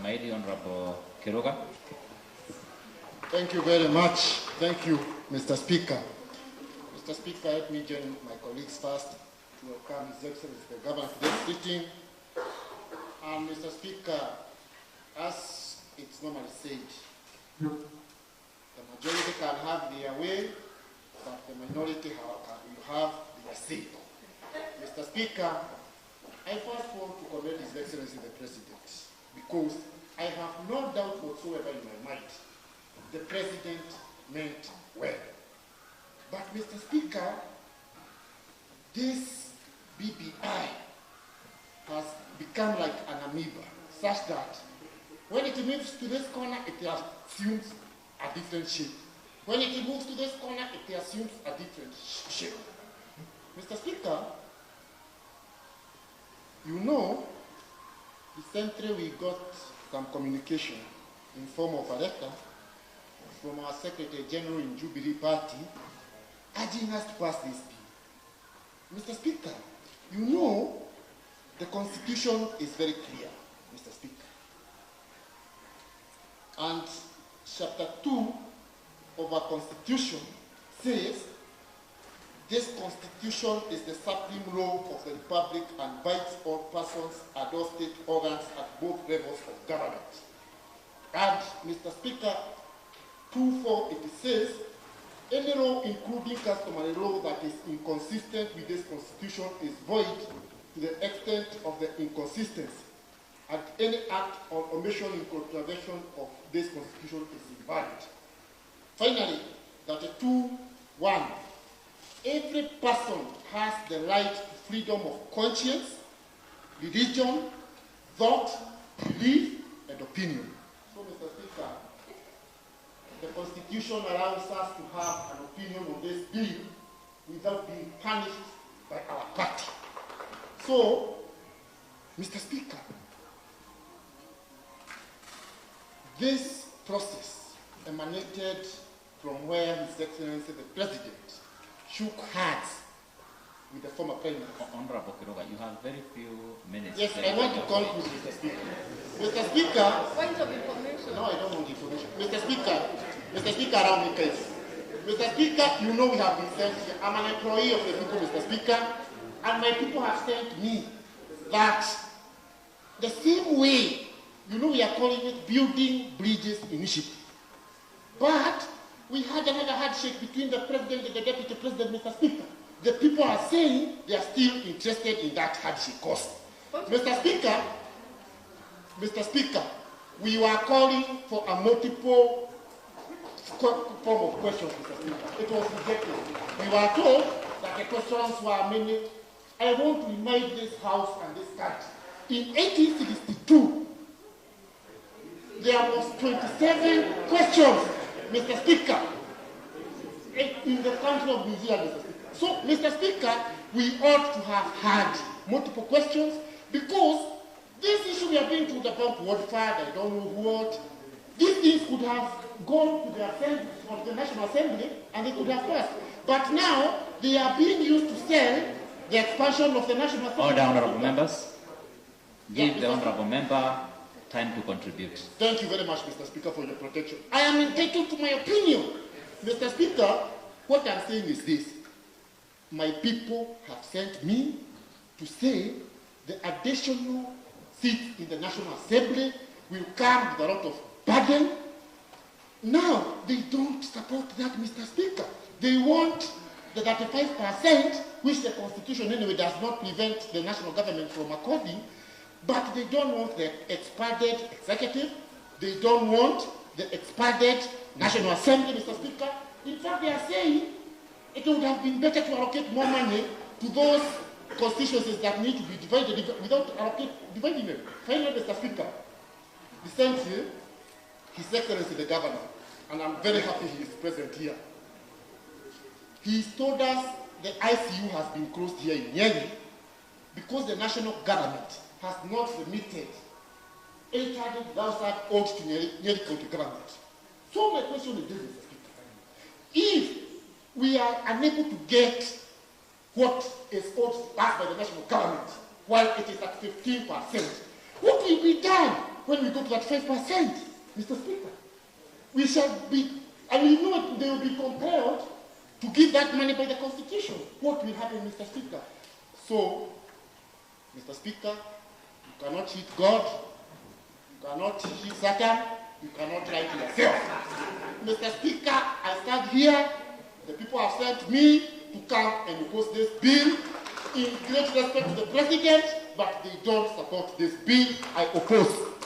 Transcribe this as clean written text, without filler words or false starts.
Nyeri, Honorable Kiruga. Thank you very much. Thank you, Mr. Speaker. Mr. Speaker, let me join my colleagues first to welcome His Excellency the Governor to this sitting. And Mr. Speaker, as it's normally said, the majority can have their way, but the minority will have their say. Mr. Speaker, I first want to commend His Excellency the President, because I have no doubt whatsoever in my mind the President meant well. But Mr. Speaker, this BBI has become like an amoeba, such that when it moves to this corner, it assumes a different shape. When it moves to this corner, it assumes a different shape. Mr. Speaker, you know, recently we got some communication in form of a letter from our Secretary General in Jubilee Party urging us to pass this bill. Mr. Speaker, you know the Constitution is very clear, Mr. Speaker. And Chapter 2 of our Constitution says, this Constitution is the supreme law of the Republic and binds all persons and all state organs at both levels of government. And, Mr. Speaker, 2.4, it says, any law, including customary law, that is inconsistent with this Constitution is void to the extent of the inconsistency, and any act or omission in contravention of this Constitution is invalid. Finally, that 2.1, every person has the right to freedom of conscience, religion, thought, belief, and opinion. So, Mr. Speaker, the Constitution allows us to have an opinion on this bill without being punished by our party. So, Mr. Speaker, this process emanated from where His Excellency the President shook hands with the former Prime Minister. Honorable Kiruga, you have very few minutes. Yes, I want to conclude, Mr. Speaker. Mr. Speaker. Point of information. No, I don't want information. Mr. Speaker, allow me please. Mr. Speaker, you know we have been sent here. I'm an employee of the people, Mr. Speaker, and my people have sent me that the same way, you know we are calling it Building Bridges Initiative. But we had another handshake between the President and the Deputy President, Mr. Speaker. The people are saying they are still interested in that handshake course. Mr. Speaker, we were calling for a multiple form of questions, Mr. Speaker. It was rejected. We were told that the questions were many. I want to remind this House and this country. In 1862, there was 27 questions, Mr. Speaker, in the country of New Zealand, Mr. Speaker. So, Mr. Speaker, we ought to have had multiple questions because this issue we are being told about Woodford, I don't know what, these things could have gone to the Assembly, from the National Assembly, and they could have passed. But now, they are being used to sell the expansion of the National Assembly. Order, honorable members. Give the honorable member time to contribute. Thank you very much, Mr. Speaker, for your protection. I am entitled to my opinion. Mr. Speaker, what I'm saying is this. My people have sent me to say the additional seats in the National Assembly will come with a lot of burden. Now, they don't support that, Mr. Speaker. They want the 35%, which the Constitution anyway does not prevent the national government from according, but they don't want the expanded executive. They don't want the expanded National Assembly, Mr. Speaker. In fact, they are saying it would have been better to allocate more money to those constituencies that need to be divided without dividing them. Finally, Mr. Speaker, recently, His Excellency the Governor, and I'm very happy he is present here, he told us the ICU has been closed here in Nyeri because the national government has not remitted 800,000 owed to Nyeri County government. So my question is this, Mr. Speaker. If we are unable to get what is owed to us by the national government, while it is at 15%, what will be done when we go to that 5%, Mr. Speaker, we shall be, and we know they will be compelled to give that money by the Constitution. What will happen, Mr. Speaker? So, Mr. Speaker, you cannot cheat God, you cannot cheat Satan, you cannot lie to yourself. Mr. Speaker, I stand here, the people have sent me to come and oppose this bill in great respect to the President, but they don't support this bill. I oppose.